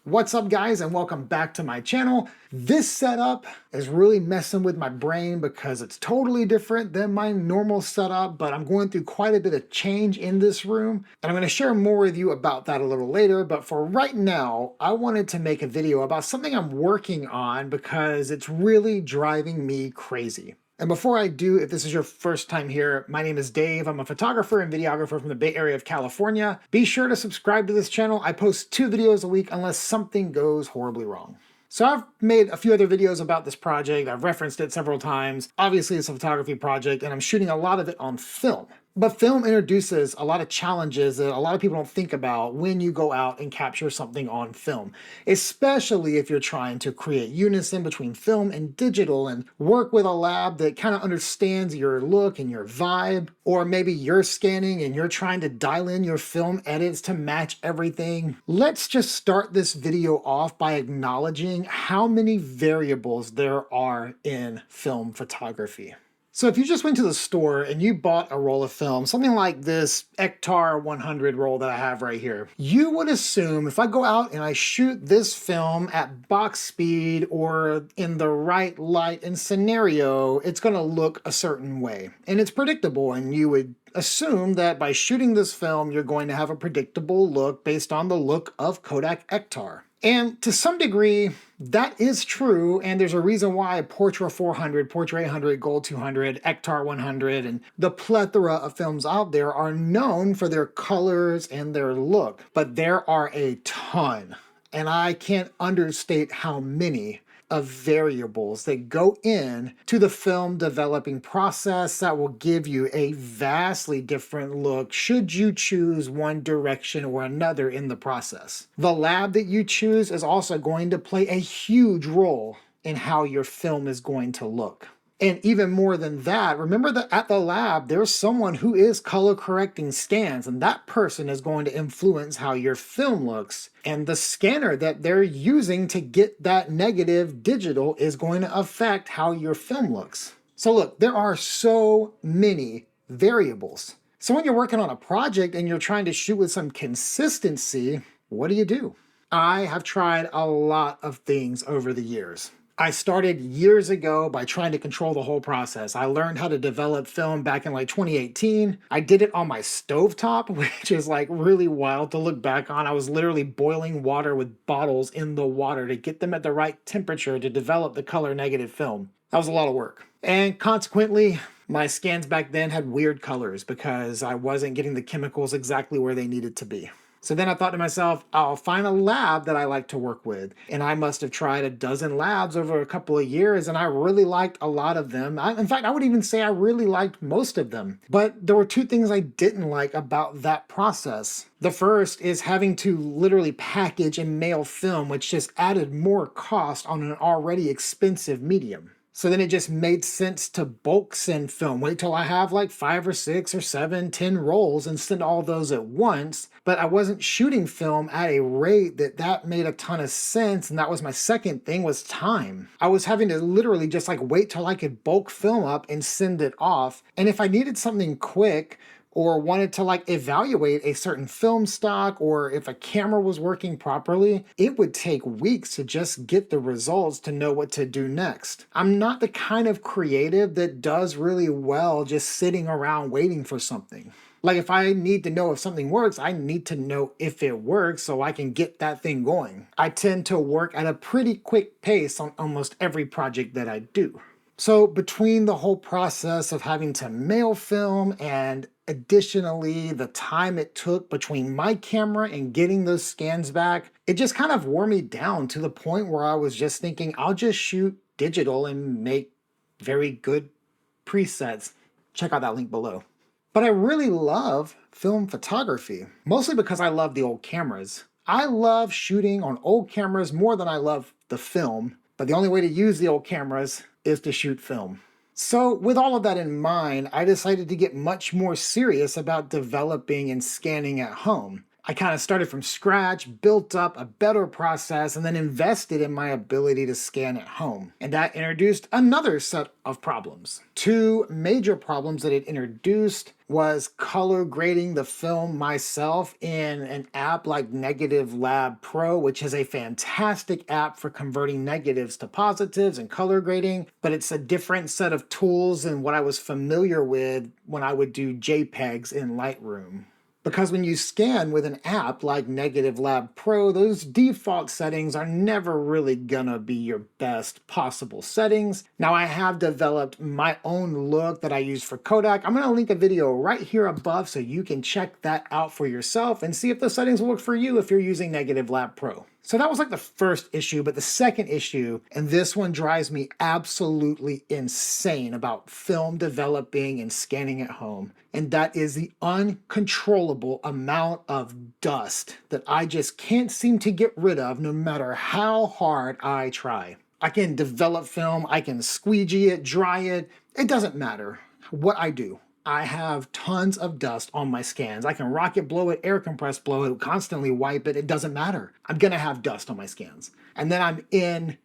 What's up guys and welcome back to my channel. This setup is really messing with my brain because it's totally different than my normal setup, but I'm going through quite a bit of change in this room and I'm going to share more with you about that a little later. But for right now, I wanted to make a video about something I'm working on because it's really driving me crazy. And before I do, if this is your first time here, my name is Dave. I'm a photographer and videographer from the Bay Area of California. Be sure to subscribe to this channel. I post 2 videos a week unless something goes horribly wrong. So I've made a few other videos about this project. I've referenced it several times. Obviously, it's a photography project and I'm shooting a lot of it on film. But film introduces a lot of challenges that a lot of people don't think about when you go out and capture something on film, especially if you're trying to create unison between film and digital and work with a lab that kind of understands your look and your vibe, or maybe you're scanning and you're trying to dial in your film edits to match everything. Let's just start this video off by acknowledging how many variables there are in film photography. So if you just went to the store and you bought a roll of film, something like this Ektar 100 roll that I have right here, you would assume if I go out and I shoot this film at box speed or in the right light and scenario, it's going to look a certain way. And it's predictable, and you would assume that by shooting this film, you're going to have a predictable look based on the look of Kodak Ektar. And to some degree, that is true, and there's a reason why Portra 400, Portra 800, Gold 200, Ektar 100, and the plethora of films out there are known for their colors and their look. But there are a ton, and I can't understate how many of variables that go in to the film developing process that will give you a vastly different look should you choose one direction or another in the process. The lab that you choose is also going to play a huge role in how your film is going to look. And even more than that, remember that at the lab, there's someone who is color correcting scans, and that person is going to influence how your film looks. And the scanner that they're using to get that negative digital is going to affect how your film looks. So look, there are so many variables. So when you're working on a project and you're trying to shoot with some consistency, what do? I have tried a lot of things over the years. I started years ago by trying to control the whole process. I learned how to develop film back in like 2018. I did it on my stovetop, which is like really wild to look back on. I was literally boiling water with bottles in the water to get them at the right temperature to develop the color negative film. That was a lot of work. And consequently, my scans back then had weird colors because I wasn't getting the chemicals exactly where they needed to be. So then I thought to myself, I'll find a lab that I like to work with. And I must have tried a dozen labs over a couple of years, and I really liked a lot of them. In fact, I would even say I really liked most of them. But there were 2 things I didn't like about that process. The first is having to literally package and mail film, which just added more cost on an already expensive medium. So then it just made sense to bulk send film. Wait till I have like 5 or 6 or 7, 10 rolls and send all those at once. But I wasn't shooting film at a rate that made a ton of sense. And that was my second thing, was time. I was having to literally just like wait till I could bulk film up and send it off. And if I needed something quick, or wanted to like evaluate a certain film stock, or if a camera was working properly, it would take weeks to just get the results to know what to do next. I'm not the kind of creative that does really well just sitting around waiting for something. Like if I need to know if something works, I need to know if it works so I can get that thing going. I tend to work at a pretty quick pace on almost every project that I do. So between the whole process of having to mail film and additionally the time it took between my camera and getting those scans back, it just kind of wore me down to the point where I was just thinking, I'll just shoot digital and make very good presets. Check out that link below. But I really love film photography, mostly because I love the old cameras. I love shooting on old cameras more than I love the film, but the only way to use the old cameras is to shoot film. So with all of that in mind, I decided to get much more serious about developing and scanning at home. I kind of started from scratch, built up a better process, and then invested in my ability to scan at home. And that introduced another set of problems. Two major problems that it introduced was color grading the film myself in an app like Negative Lab Pro, which is a fantastic app for converting negatives to positives and color grading, but it's a different set of tools than what I was familiar with when I would do JPEGs in Lightroom. Because when you scan with an app like Negative Lab Pro, those default settings are never really gonna be your best possible settings. Now I have developed my own look that I use for Kodak. I'm gonna link a video right here above so you can check that out for yourself and see if the settings will work for you if you're using Negative Lab Pro. So that was like the first issue, but the second issue, and this one drives me absolutely insane about film developing and scanning at home, and that is the uncontrollable amount of dust that I just can't seem to get rid of no matter how hard I try. I can develop film, I can squeegee it, dry it, it doesn't matter what I do. I have tons of dust on my scans. I can rocket blow it, air compress blow it, constantly wipe it. It doesn't matter. I'm gonna have dust on my scans. And then I'm in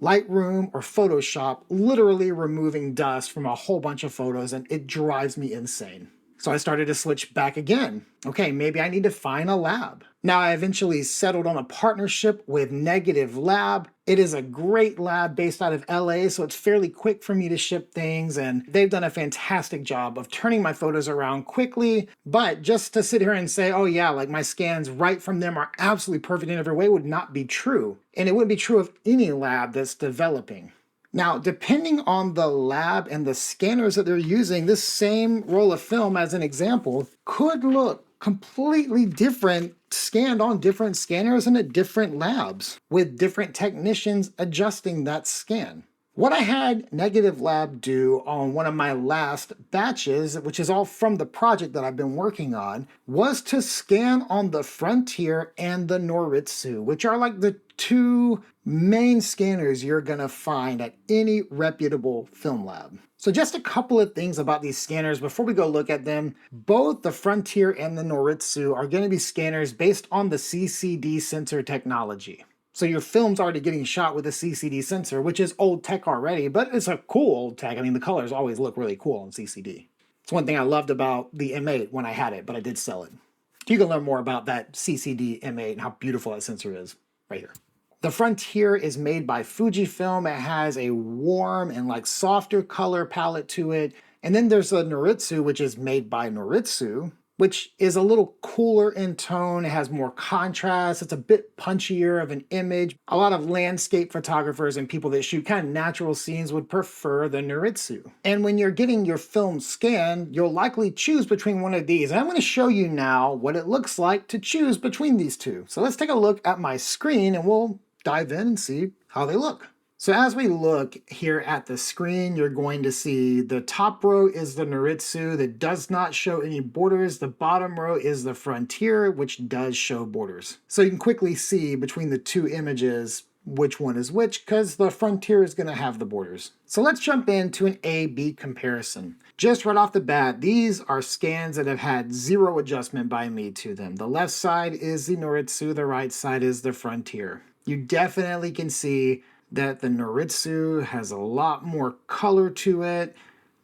Lightroom or Photoshop, literally removing dust from a whole bunch of photos, and it drives me insane. So I started to switch back again. Okay, maybe I need to find a lab. Now I eventually settled on a partnership with Negative Lab. It is a great lab based out of LA, so it's fairly quick for me to ship things, and they've done a fantastic job of turning my photos around quickly. But just to sit here and say, oh yeah, like my scans right from them are absolutely perfect in every way would not be true. And it wouldn't be true of any lab that's developing. Now, depending on the lab and the scanners that they're using, this same roll of film, as an example, could look completely different scanned on different scanners and at different labs, with different technicians adjusting that scan. What I had Negative Lab do on one of my last batches, which is all from the project that I've been working on, was to scan on the Frontier and the Noritsu, which are like the two main scanners you're gonna find at any reputable film lab. So just a couple of things about these scanners before we go look at them. Both the Frontier and the Noritsu are gonna be scanners based on the CCD sensor technology. So your film's already getting shot with a CCD sensor, which is old tech already, but it's a cool old tech. I mean, the colors always look really cool on CCD. It's one thing I loved about the M8 when I had it, but I did sell it. You can learn more about that CCD M8 and how beautiful that sensor is right here. The Frontier is made by Fujifilm. It has a warm and like softer color palette to it. And then there's the Noritsu, which is made by Noritsu, which is a little cooler in tone. It has more contrast. It's a bit punchier of an image. A lot of landscape photographers and people that shoot kind of natural scenes would prefer the Noritsu. And when you're getting your film scanned, you'll likely choose between one of these. And I'm going to show you now what it looks like to choose between these two. So let's take a look at my screen and we'll dive in and see how they look. So as we look here at the screen, you're going to see the top row is the Noritsu that does not show any borders. The bottom row is the Frontier, which does show borders. So you can quickly see between the two images which one is which, because the Frontier is going to have the borders. So let's jump into an A-B comparison. Just right off the bat, these are scans that have had zero adjustment by me to them. The left side is the Noritsu, the right side is the Frontier. You definitely can see that the Noritsu has a lot more color to it.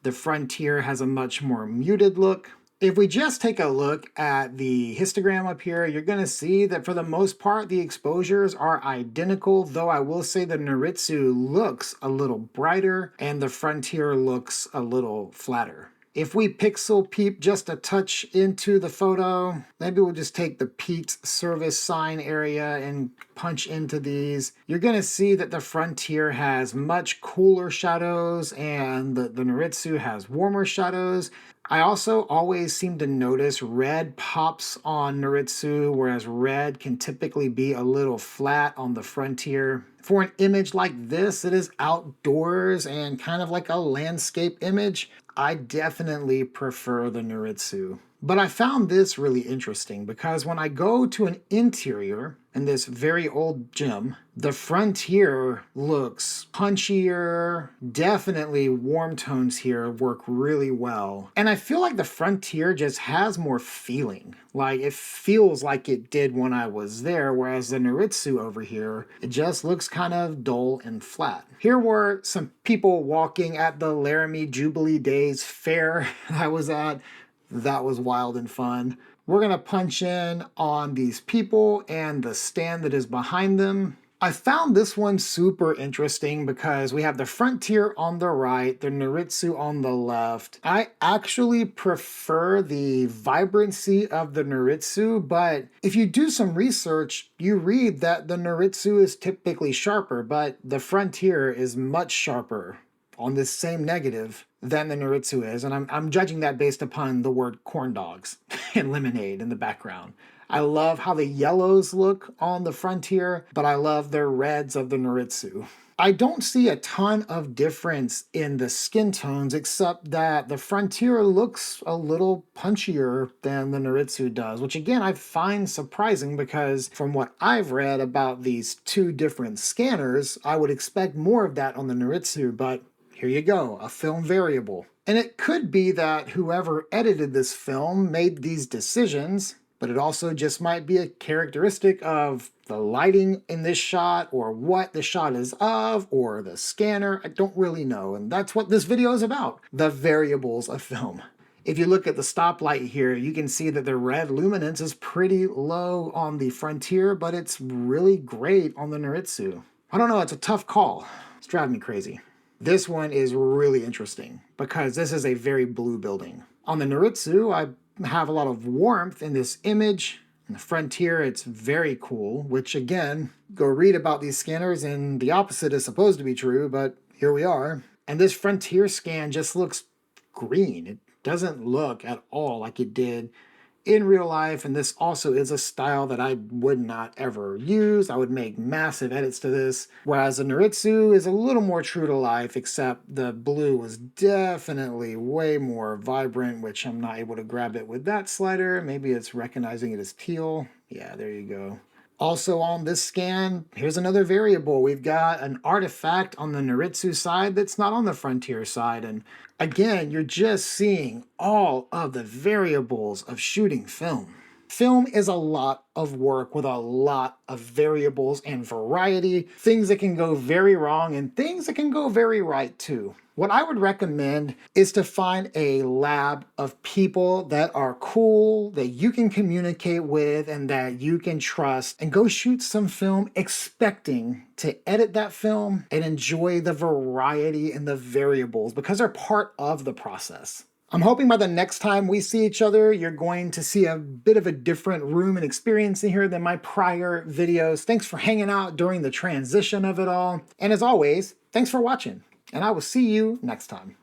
The Frontier has a much more muted look. If we just take a look at the histogram up here, you're going to see that for the most part, the exposures are identical, though I will say the Noritsu looks a little brighter and the Frontier looks a little flatter. If we pixel peep just a touch into the photo, maybe we'll just take the Pete's service sign area and punch into these. You're going to see that the Frontier has much cooler shadows and the Noritsu has warmer shadows. I also always seem to notice red pops on Noritsu, whereas red can typically be a little flat on the Frontier. For an image like this, it is outdoors and kind of like a landscape image. I definitely prefer the Noritsu. But I found this really interesting because when I go to an interior in this very old gym, the frontier looks punchier. Definitely warm tones here work really well. And I feel like the frontier just has more feeling. Like it feels like it did when I was there, whereas the Noritsu over here, it just looks kind of dull and flat. Here were some people walking at the Laramie Jubilee Days fair I was at. That was wild and fun. We're going to punch in on these people and the stand that is behind them. I found this one super interesting because we have the frontier on the right, the Noritsu on the left. I actually prefer the vibrancy of the Noritsu, but if you do some research, you read that the Noritsu is typically sharper, but the frontier is much sharper on this same negative than the Noritsu is. And I'm judging that based upon the word corn dogs and lemonade in the background. I love how the yellows look on the frontier, but I love the reds of the Noritsu. I don't see a ton of difference in the skin tones, except that the frontier looks a little punchier than the Noritsu does, which again I find surprising because from what I've read about these two different scanners, I would expect more of that on the Noritsu, but here you go, a film variable. And it could be that whoever edited this film made these decisions, but it also just might be a characteristic of the lighting in this shot or what the shot is of or the scanner. I don't really know. And that's what this video is about, the variables of film. If you look at the stoplight here, you can see that the red luminance is pretty low on the Frontier, but it's really great on the Noritsu. I don't know, it's a tough call. It's driving me crazy. This one is really interesting because this is a very blue building. On the Noritsu, I have a lot of warmth in this image. In the Frontier, it's very cool, which again, go read about these scanners and the opposite is supposed to be true, but here we are. And this Frontier scan just looks green. It doesn't look at all like it did in real life, and this also is a style that I would not ever use. I would make massive edits to this, whereas the Noritsu is a little more true to life, except the blue was definitely way more vibrant, which I'm not able to grab it with that slider. Maybe it's recognizing it as teal. Yeah, there you go. Also on this scan, here's another variable. We've got an artifact on the Noritsu side that's not on the Frontier side. And again, you're just seeing all of the variables of shooting film. Film is a lot of work with a lot of variables and variety, things that can go very wrong and things that can go very right too. What I would recommend is to find a lab of people that are cool, that you can communicate with and that you can trust, and go shoot some film expecting to edit that film and enjoy the variety and the variables because they're part of the process. I'm hoping by the next time we see each other, you're going to see a bit of a different room and experience in here than my prior videos. Thanks for hanging out during the transition of it all. And as always, thanks for watching. And I will see you next time.